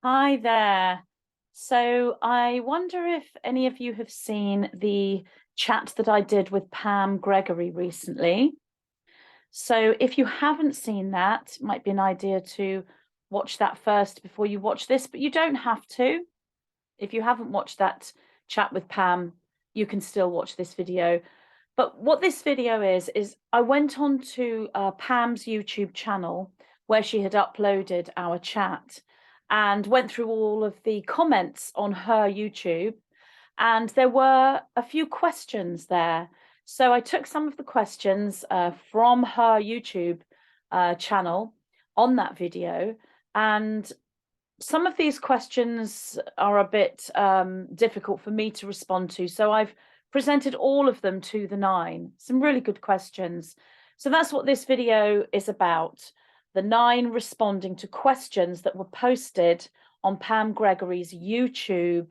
Hi there. So I wonder if any of you have seen the chat that I did with Pam Gregory recently. So if you haven't seen that, it might be an idea to watch that first before you watch this, but you don't have to. If you haven't watched that chat with Pam, you can still watch this video. But what this video is I went on to Pam's YouTube channel where she had uploaded our chat and went through all of the comments on her YouTube. And there were a few questions there. So I took some of the questions from her YouTube channel on that video. And some of these questions are a bit difficult for me to respond to. So I've presented all of them to the nine. Some really good questions. So that's what this video is about. The nine responding to questions that were posted on Pam Gregory's YouTube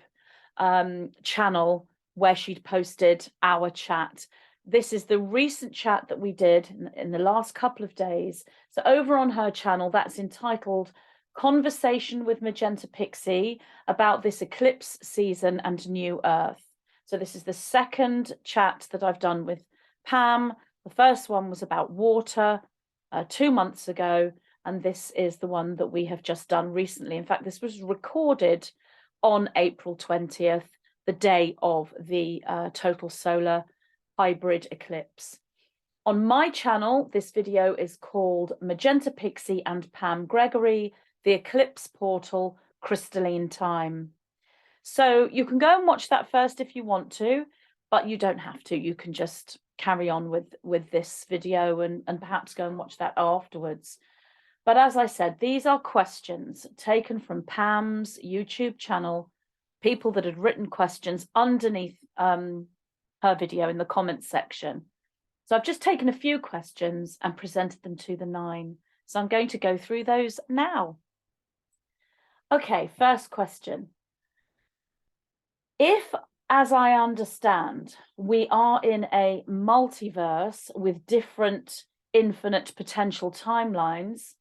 channel where she'd posted our chat. This is the recent chat that we did in the last couple of days. So over on her channel, that's entitled Conversation with Magenta Pixie about this eclipse season and new Earth. So this is the second chat that I've done with Pam. The first one was about water 2 months ago, and this is the one that we have just done recently. In fact, this was recorded on April 20th, the day of the total solar hybrid eclipse. On my channel, this video is called Magenta Pixie and Pam Gregory, the Eclipse Portal, Crystalline Time. So you can go and watch that first if you want to, but you don't have to. You can just carry on with this video and perhaps go and watch that afterwards. But as I said, these are questions taken from Pam's YouTube channel, people that had written questions underneath her video in the comments section. So I've just taken a few questions and presented them to the nine. So I'm going to go through those now. Okay, first question. If, as I understand, we are in a multiverse with different infinite potential timelines,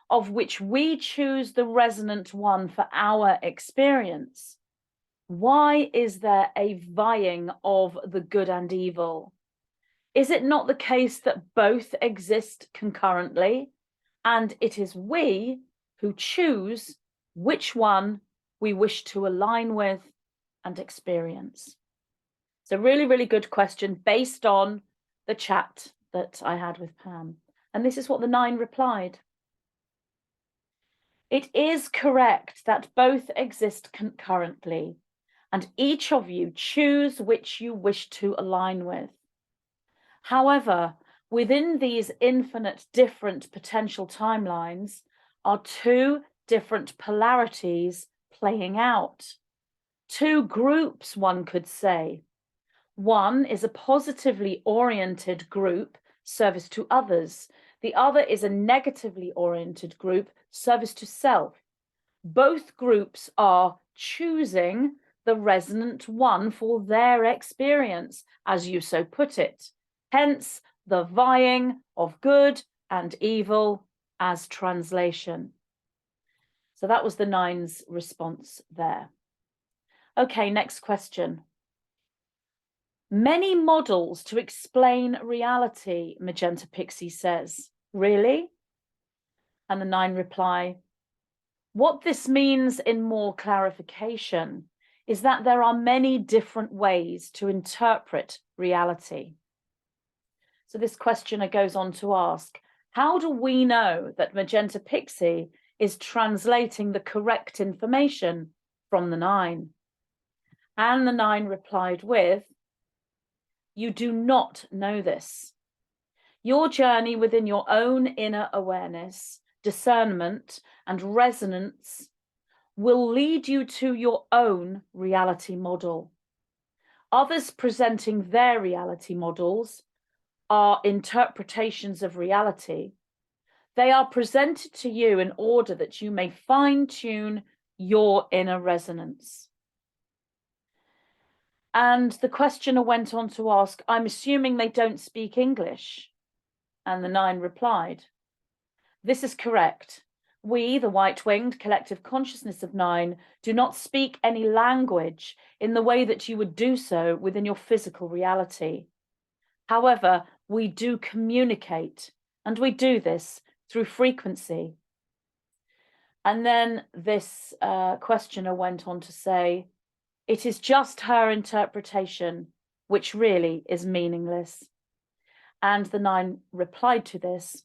of which we choose the resonant one for our experience, why is there a vying of the good and evil? Is it not the case that both exist concurrently, and it is we who choose which one we wish to align with and experience? It's a really, really good question based on the chat that I had with Pam. And this is what the nine replied. It is correct that both exist concurrently, and each of you choose which you wish to align with. However, within these infinite different potential timelines are two different polarities playing out. Two groups, one could say. One is a positively oriented group, service to others. The other is a negatively oriented group, service to self. Both groups are choosing the resonant one for their experience, as you so put it. Hence, the vying of good and evil as translation. So that was the nine's response there. Okay, next question. Many models to explain reality, Magenta Pixie says. Really? And the nine reply, what this means in more clarification is that there are many different ways to interpret reality. So this questioner goes on to ask, how do we know that Magenta Pixie is translating the correct information from the nine? And the nine replied with, you do not know this. Your journey within your own inner awareness, discernment, and resonance will lead you to your own reality model. Others presenting their reality models are interpretations of reality. They are presented to you in order that you may fine-tune your inner resonance. And the questioner went on to ask, I'm assuming they don't speak English. And the nine replied, this is correct. We, the white-winged collective consciousness of 9, do not speak any language in the way that you would do so within your physical reality. However, we do communicate, and we do this through frequency. And then this questioner went on to say, it is just her interpretation, which really is meaningless. And the 9 replied to this,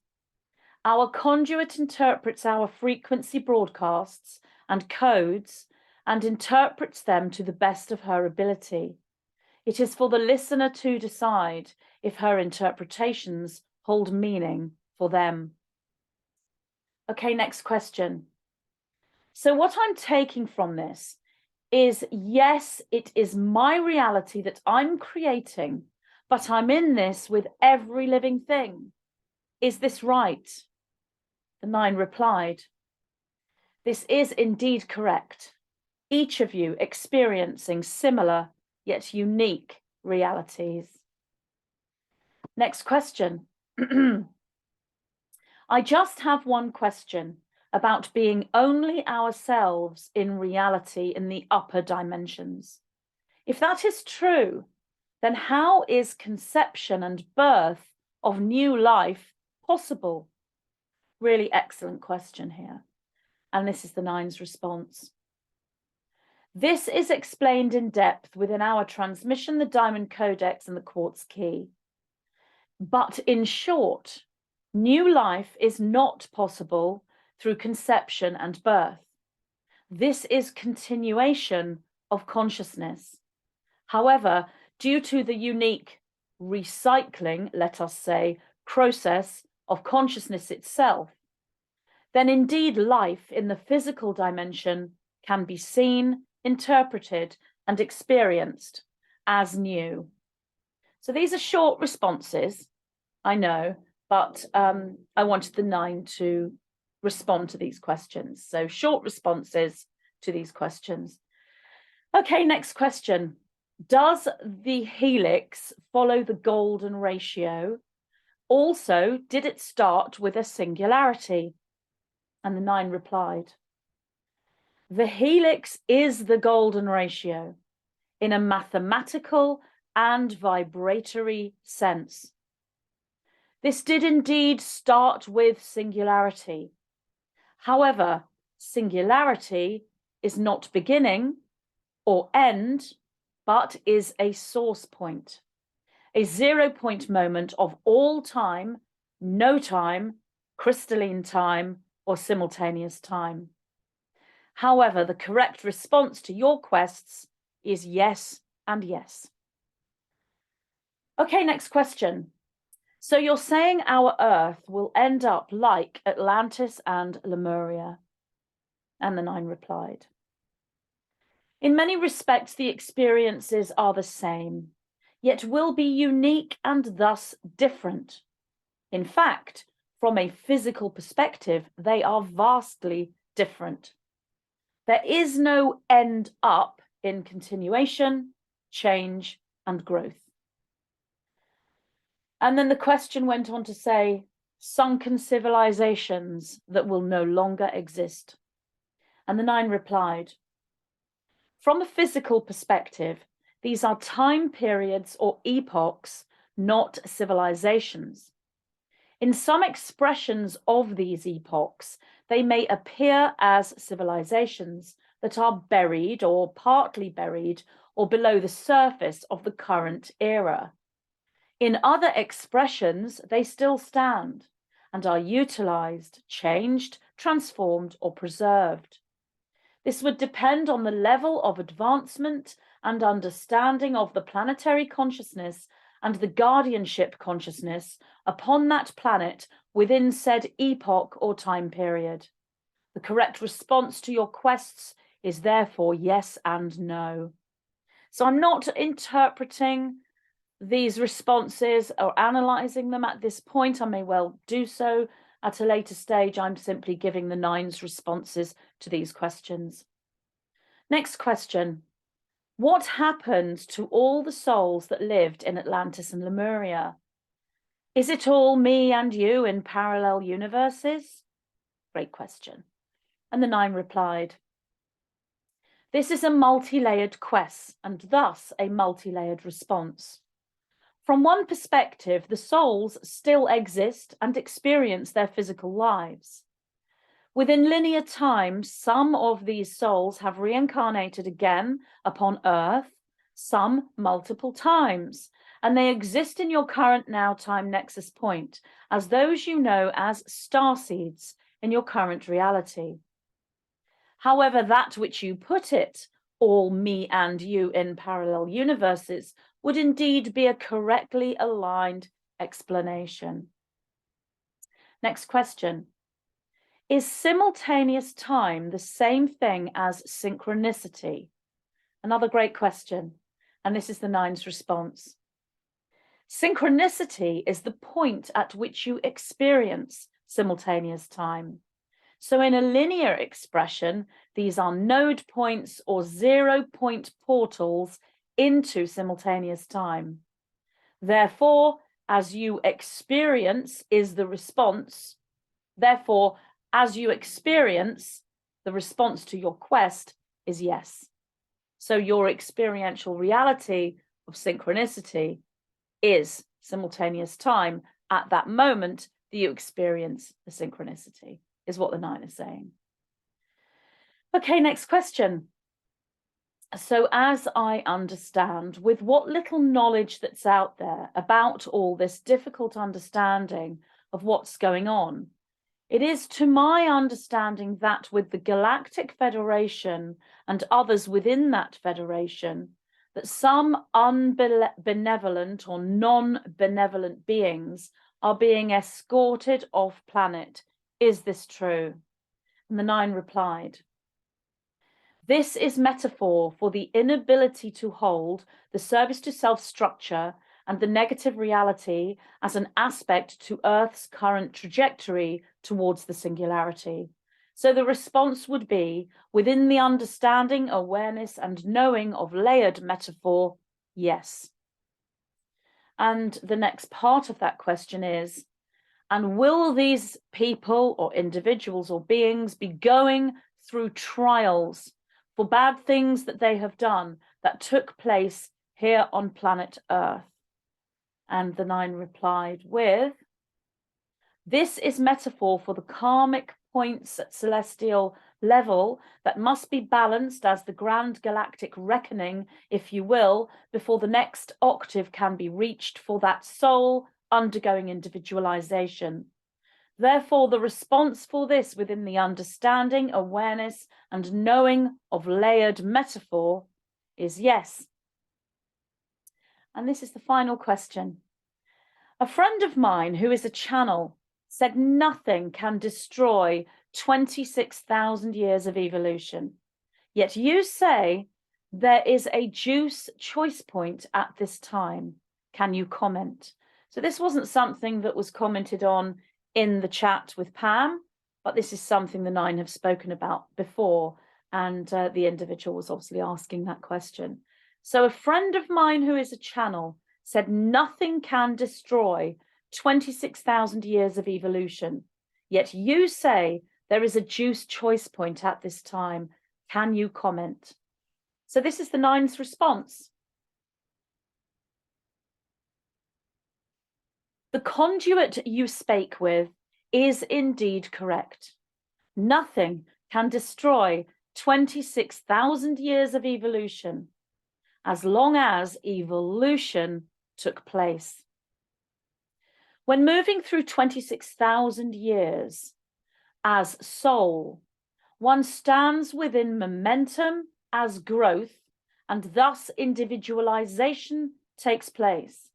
our conduit interprets our frequency broadcasts and codes and interprets them to the best of her ability. It is for the listener to decide if her interpretations hold meaning for them. Okay, next question. So what I'm taking from this is, yes, it is my reality that I'm creating, but I'm in this with every living thing. Is this right? The 9 replied, this is indeed correct. Each of you experiencing similar yet unique realities. Next question. I just have one question about being only ourselves in reality in the upper dimensions. If that is true, then how is conception and birth of new life possible? Really excellent question here. And this is the 9's response. This is explained in depth within our transmission, the Diamond Codex and the Quartz Key. But in short, new life is not possible through conception and birth. This is continuation of consciousness. However, due to the unique recycling, let us say, process of consciousness itself, then indeed life in the physical dimension can be seen, interpreted, and experienced as new. So these are short responses, I know, but I wanted the 9 to respond to these questions. So short responses to these questions. Okay, next question. Does the helix follow the golden ratio? Also, did it start with a singularity? And the 9 replied, the helix is the golden ratio in a mathematical and vibratory sense. This did indeed start with singularity. However, singularity is not beginning or end, but is a source point, a 0 point moment of all time, no time, crystalline time, or simultaneous time. However, the correct response to your quests is yes and yes. Okay, next question. So you're saying our Earth will end up like Atlantis and Lemuria? And the 9 replied, in many respects, the experiences are the same, yet will be unique and thus different. In fact, from a physical perspective, they are vastly different. There is no end up in continuation, change, and growth. And then the question went on to say, sunken civilizations that will no longer exist. And the 9 replied, from a physical perspective, these are time periods or epochs, not civilizations. In some expressions of these epochs, they may appear as civilizations that are buried or partly buried or below the surface of the current era. In other expressions, they still stand and are utilized, changed, transformed, or preserved. This would depend on the level of advancement and understanding of the planetary consciousness and the guardianship consciousness upon that planet within said epoch or time period. The correct response to your quests is therefore yes and no. So I'm not interpreting these responses or analysing them at this point. I may well do so at a later stage. I'm simply giving the 9's responses to these questions. Next question. What happened to all the souls that lived in Atlantis and Lemuria? Is it all me and you in parallel universes? Great question. And the 9 replied, this is a multi-layered quest and thus a multi-layered response. From one perspective, the souls still exist and experience their physical lives. Within linear time, some of these souls have reincarnated again upon Earth, some multiple times, and they exist in your current now time nexus point as those you know as starseeds in your current reality. However, that which you put it, all me and you in parallel universes, would indeed be a correctly aligned explanation. Next question. Is simultaneous time the same thing as synchronicity? Another great question, and this is the 9's response. Synchronicity is the point at which you experience simultaneous time. So in a linear expression, these are node points or 0-point portals into simultaneous time. Therefore, as you experience is the response. Therefore, as you experience, the response to your quest is yes. So your experiential reality of synchronicity is simultaneous time at that moment that you experience the synchronicity, is what the 9 is saying. Okay, next question. So as I understand, with what little knowledge that's out there about all this difficult understanding of what's going on, it is to my understanding that with the Galactic Federation and others within that federation, that some unbenevolent or non-benevolent beings are being escorted off planet. Is this true? And the 9 replied, this is metaphor for the inability to hold the service to self structure and the negative reality as an aspect to Earth's current trajectory towards the singularity. So the response would be, within the understanding, awareness, and knowing of layered metaphor, yes. And the next part of that question is, and will these people or individuals or beings be going through trials for bad things that they have done that took place here on planet Earth? And the 9 replied with, this is metaphor for the karmic points at celestial level that must be balanced as the grand galactic reckoning, if you will, before the next octave can be reached for that soul undergoing individualization. Therefore, the response for this within the understanding, awareness, and knowing of layered metaphor is yes. And this is the final question. A friend of mine who is a channel said nothing can destroy 26,000 years of evolution. Yet you say there is a juice choice point at this time. Can you comment? So this wasn't something that was commented on in the chat with Pam, but this is something the 9 have spoken about before, and the individual was obviously asking that question. So a friend of mine who is a channel said nothing can destroy 26,000 years of evolution, yet you say there is a juice choice point at this time. Can you comment? So this is the 9's response. The conduit you spake with is indeed correct. Nothing can destroy 26,000 years of evolution as long as evolution took place. When moving through 26,000 years as soul, one stands within momentum as growth, and thus individualization takes place.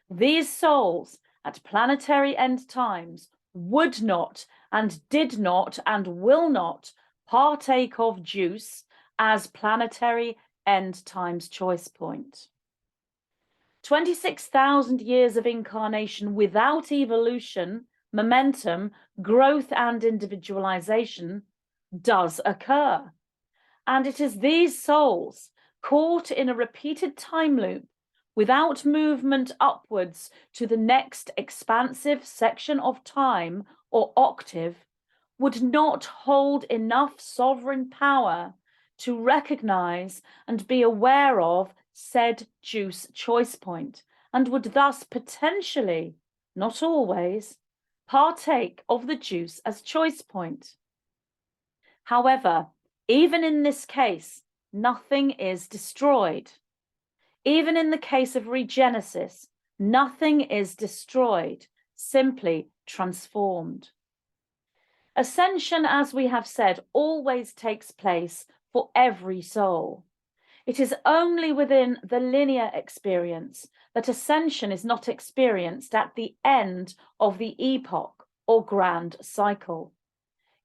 These souls at planetary end times would not and did not and will not partake of juice as planetary end times choice point. 26,000 years of incarnation without evolution, momentum, growth, and individualization does occur. And it is these souls caught in a repeated time loop without movement upwards to the next expansive section of time or octave, would not hold enough sovereign power to recognize and be aware of said juice choice point, and would thus potentially, not always, partake of the juice as choice point. However, even in this case, nothing is destroyed. Even in the case of regenesis, nothing is destroyed, simply transformed. Ascension, as we have said, always takes place for every soul. It is only within the linear experience that ascension is not experienced at the end of the epoch or grand cycle.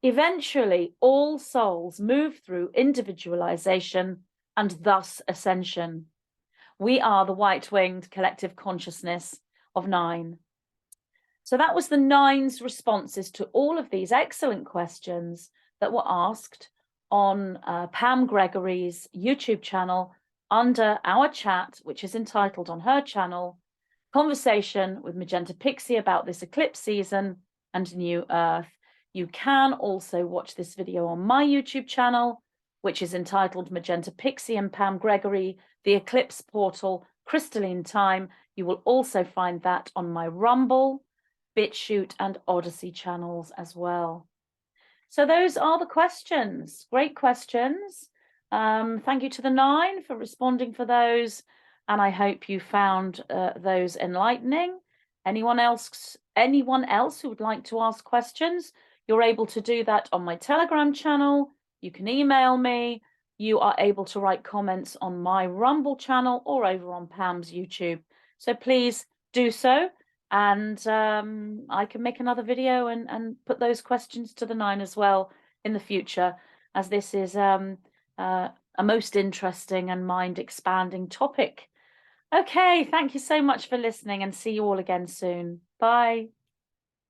Eventually, all souls move through individualization and thus ascension. We are the white-winged collective consciousness of 9. So that was the 9's responses to all of these excellent questions that were asked on Pam Gregory's YouTube channel under our chat, which is entitled on her channel, Conversation with Magenta Pixie about this eclipse season and New Earth. You can also watch this video on my YouTube channel, which is entitled Magenta Pixie and Pam Gregory, The Eclipse Portal, Crystalline Time. You will also find that on my Rumble, BitChute and Odyssey channels as well. So those are the questions. Great questions. Thank you to the 9 for responding for those. And I hope you found those enlightening. Anyone else who would like to ask questions, you're able to do that on my Telegram channel. You can email me. You are able to write comments on my Rumble channel or over on Pam's YouTube. So please do so. And I can make another video and put those questions to the 9 as well in the future, as this is a most interesting and mind-expanding topic. Okay, thank you so much for listening, and see you all again soon. Bye.